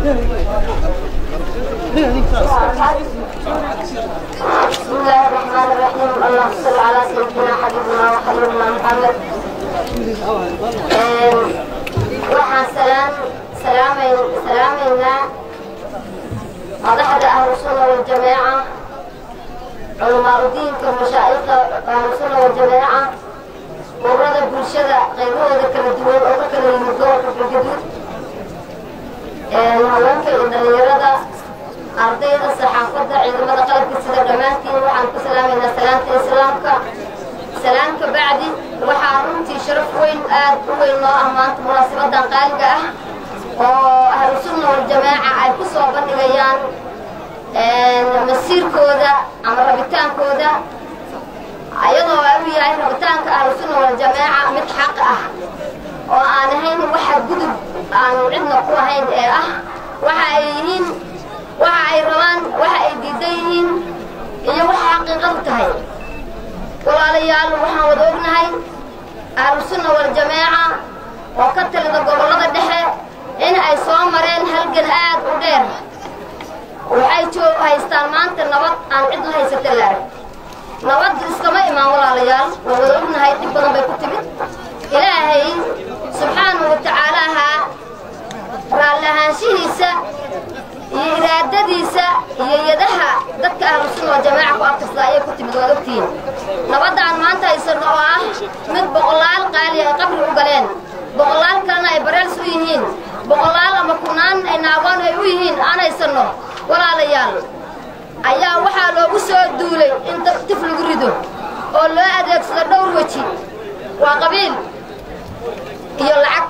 بسم الله الرحمن الرحيم. اللهم صل على سيدنا حبيبنا وحبيبنا محمد. waxaan salaamaynaa madaxda ahlu sunna wal jamaaca culamaa udiinka mashaayikhda ahlu sunna wal jamaaca ururada bulshada qaybahooda kala duwan oo ka kala yimid gobolka Galgaduud haweenka iyo dhalinyarada ardayda saxaafadda ciidamada qalabka sida dhammaantiin waxaan ku salaamaynaa salaanta islaamka salaamka bacdi waxaa runtii sharaf weyn aad u weyn noo ah maanta munaasabadan qaaliga ah oo ahlu sunna wal jamaaca ay ku soo bandhigayaan masiirkooda ama rabitaankooda ayadoo uu yahay rabitaanka ahlu sunna wal jamaaca mid xaq ah oo aan ahayn waxa gudub aan cidna ku ahayn ee ah waxa ay yihiin waxa ay rabaan waxa ay diidan yihiin iyo waxa xaqiiqadu tahay walaalayaal waxaan wada ognahay ahlu sunna wal jamaaca oo ka talida gobollada dhexe in ay soo mareen halgan aad u dheer waxay haystaan maanta nabad aan cid la haysata la arag nabad iskama imaan walaalayaal waa wada ognahay dhib badan bay ku timid ilaahay subxaanahu wa tacaalaha raalli ahaanshihiisa iyo iraadadiisa iyo yadaha dadka ahlu sunna wal jamaaca ku abtirsa ayay ku timid waad ogtihiin nabadaan maanta haysano oo ah mid boqolaal qaali ay qabri u galeen boqolaal kalena ay bareels u yihiin boqolaal ama kunaan ay naagoon ay u yihiin aan haysano walaalayaal ayaa waxaa loogu soo duulay in tif lagu rido oo loo adeegsado dhowr weji waa qabiil iyo lacag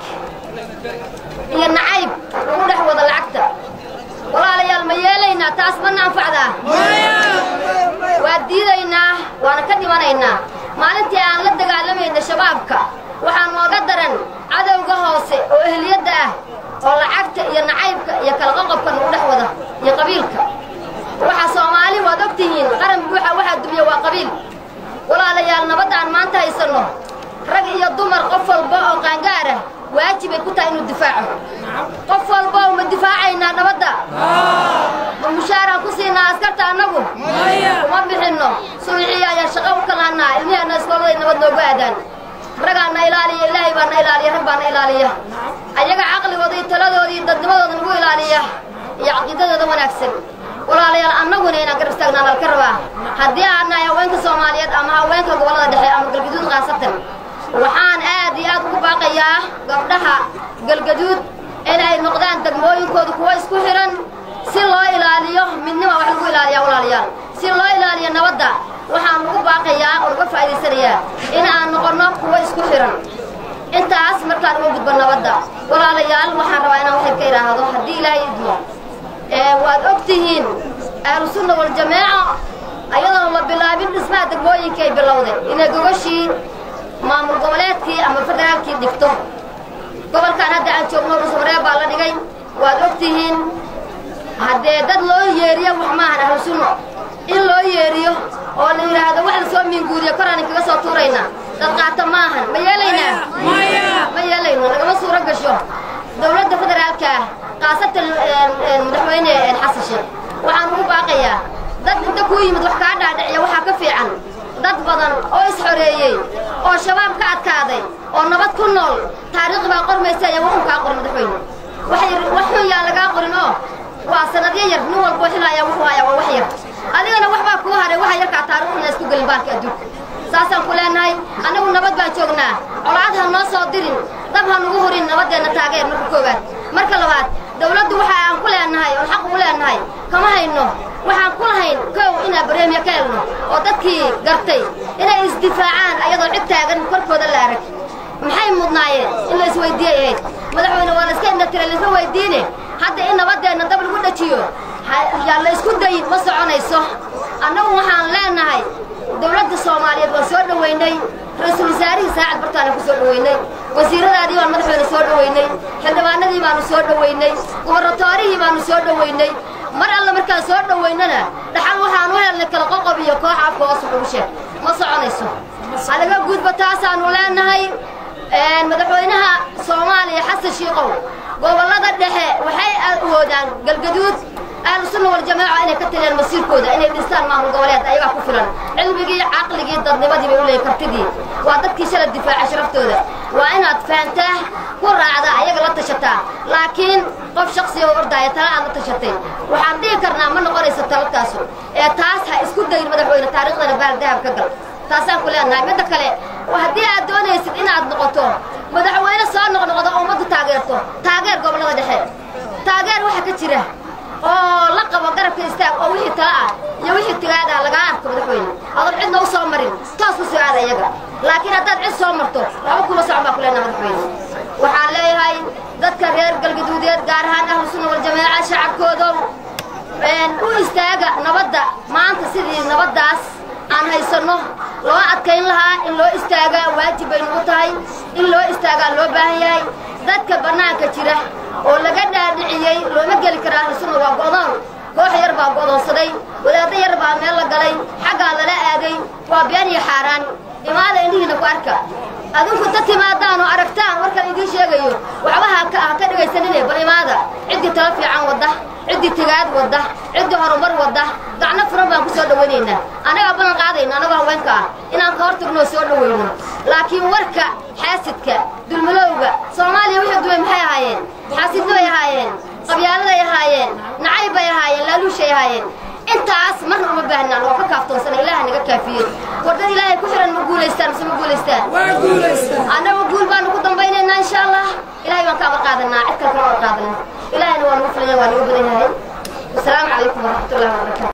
iyo nacayb lagu dhex wada lacagta walaalayaal ma yeelaynaa taas ma naanfacdaa waa diidaynaa waana ka dhimanaynaa maalintii aan la dagaalamayna shabaabka waxaa nooga daran cadowga hoose oo ehliyadda ah oo lacagta iyo nacaybka iyo kala qoqobka lagu dhex wada iyo qabiilka waxa Soomaali waad ogtihiin qaran buuxa waxa dubiya waa qabiil walaalayaal nabadaan maanta haysano rag iyo dumar qof walba oo qaangaar ah waajib ay ku tahay inuu difaaco qof walba oo ma difaacayna nabadda mushaara ku siinaa askarta anagu ma bixino suuciya ayaa shaqo u kalaanaa ilmihiina iskoolada nabad noogu aadaan ragaana ilaaliya ilaahay baana ilaaliya rag baana ilaaliya ayaga caqligooda iyo taladooda iyo dadnimadooda nagu ilaaliya iyo caqiidadooda wanaagsan walaalayaal annaguna inaan garab taagnaan halka rabaa haddii aan nahay haweenka Soomaaliyeed ama haweenka gobollada dhexe ama Galgaduud qaasatan waxaan aad iyo aad ugu baaqayaa gabdhaha Galgaduud inay noqdaan degmooyinkooda kuwa isku xiran si loo ilaaliyo midnimo wax lagu ilaaliyo walaalayaal si loo ilaaliyo nabadda waxaan ugu baaqayaa oo uga faa'iideysanayaa in aan noqono kuwa isku xiran intaas markaan ugu gudbo nabadda walaalayaal waxaan rabaa inaan wax ka iraahdo haddii Ilaahay idmo waad ogtihiin ahlu sunna wal jamaaca ayadoo la bilaabin dhismaha degmooyinka ay bilowday inay gogashii maamul goboleedkii ama federaalkii dhigto gobolkan hadda aan joogno Dhuusamareeb baa la dhigay waad ogtihiin haddee dad loo yeeriyo wax maahan ahlu sunno in loo yeeriyo oo la yiraahdo wax la soo minguuriyo koraan kaga soo tuurayna dad qaata maahan ma yeelaynaa ma yeelayno lagama suura gasho dawladda federaalka qaasatan madaxweyne Xasan Sheekh waxaan ugu baaqayaa dad inta ku yimid wax ka dhaadhiciya waxa ka fiican dad badan oo is xoreeyay oo shabaab ka adkaaday oo nabad ku nool taariikh baa qormaysa ayaa wuxuu ka qorin madaxweyne waxuu yaa laga qorin oo waa sanadyo yar nin walba xilaya wuxuu hayaa wax yar adigana waxba ku haray waxa yar ka taariikhna isku galin baalka adduunka saasan ku leenahay anagu nabad baan joognaa colaad ha noo soo dirin dab ha nagu horin nabadeena taageer marka koobaad marka labaad dawladdu waxa aan ku leenahay oo xaq u leenahay kama hayno waxaan ku lahayn koow inaa barnaamij ka helno oo dadkii gartay inay isdifaacaan ayadoo cid taagan korkooda la arag maxay mudnaayeen in la isweydiiyay madaxweyne waa la iska indhatire la isma weydiine hadda in nabadeena dab lagu dhajiyo yaa la isku day ma soconayso annagu waxaan leenahay dawladda Soomaaliyeed waa soo dhaweynay ra'iisul wasaarihi saacad bartaan ku soo dhaweynay wasiiradaadii waan madaxweyne soo dhaweynay xildhibaanadii baan soo dhaweynay gobornatoorihii baan soo dhaweynay mar alla markaan soo dhaweynana dhaxal waxaan u helnay kala qoqob iyo koox afka hoos ugu sheeg ma soconayso halaga gudba taasaanu leenahay madaxweynaha Soomaaliya Xasan Sheekhow gobolada dhexe waxay awoodaan galgaduud ahlu sunna wal jamaa inay ka taliyaan masiirkooda inay dhistaan maamul goboleed ayaga ku filan cilmigii aqligii dadnimadii bay u leeyahay kartidii waa dadkii shala difaaca sharaftooda waa inaad fahantaa ku raacda ayaga la tashataa laakiin qof shakhsi oo ordaya tala aad la tashatay waxaan dhihi karnaa ma noqonayso taladaas ee taas ha isku dayin madaxweyne taariikhdana baaldahab ka gal taasaan ku leenahay midda kale haddii aad doonaysid inaad noqoto madaxweyne soo noqnoqdo ummaddu taageerto taageer gobolada dhexe taageer waxa ka jira oo la qabo garabka istaag oo wixii tala ah iyo wixii tigaada laga arko madaxweyne adoon cidna u soo marin taas ku soo aad ayaga laakiin haddaad cid soo marto waxba kuma socon baa ku leenahay madaxweyne waxaan leeyahay dadka reer galgaduudeed gaar ahaan ahlu sunna wal jamaa shacabkooda u istaaga nabadda maanta sidii nabaddaas aan haysano loo adkayn lahaa in loo istaaga waajib bay nagu tahay in loo istaaga loo baahan yahay dadka banaanka jira oo laga dhaadhiciyay looma geli karaa ahlu sunna waa go'doon koox yar baa go'doonsaday wadaadda yar baa meel la galay xaggaa lala aaday waa been iyo xaaraan imaada indhihiina ku arka adinku dad timaadaan oo aragtaan warkan idiin sheegayo waxba ha ka dhegaysanine bal imaada ciddii tala fiican wadda ciddii tigaad wadda ciddii horumar wadda gacno furan baan ku soo dhawaynaynaa anagaa ballan qaadayna anagoo haweenka ah inaan ka hortagnoo soo dhawayno laakiin warka xaasidka dulmalowga soomaaliya wixii duway maxay ahaayeen xaasidnimo bay ahaayeen qabyaaladay ahaayeen nacayb bay ahaayeen laaluushay ahaayeen intaas marna uma baahnaan oo ka kaaftoonsana ilaaha naga kaafiyey wardad ilaahay ku xiran ma guulaystaan mise ma guulaystaan annagu guul baanu ku dambaynaynaa insha allah ilaahay baan ka amar qaadanaa cid kale kama amar qaadanin ilaahayna waa nagu filan waa nagu badan yahay wasalaamu calaykum waraxmatullahi wabarakaatu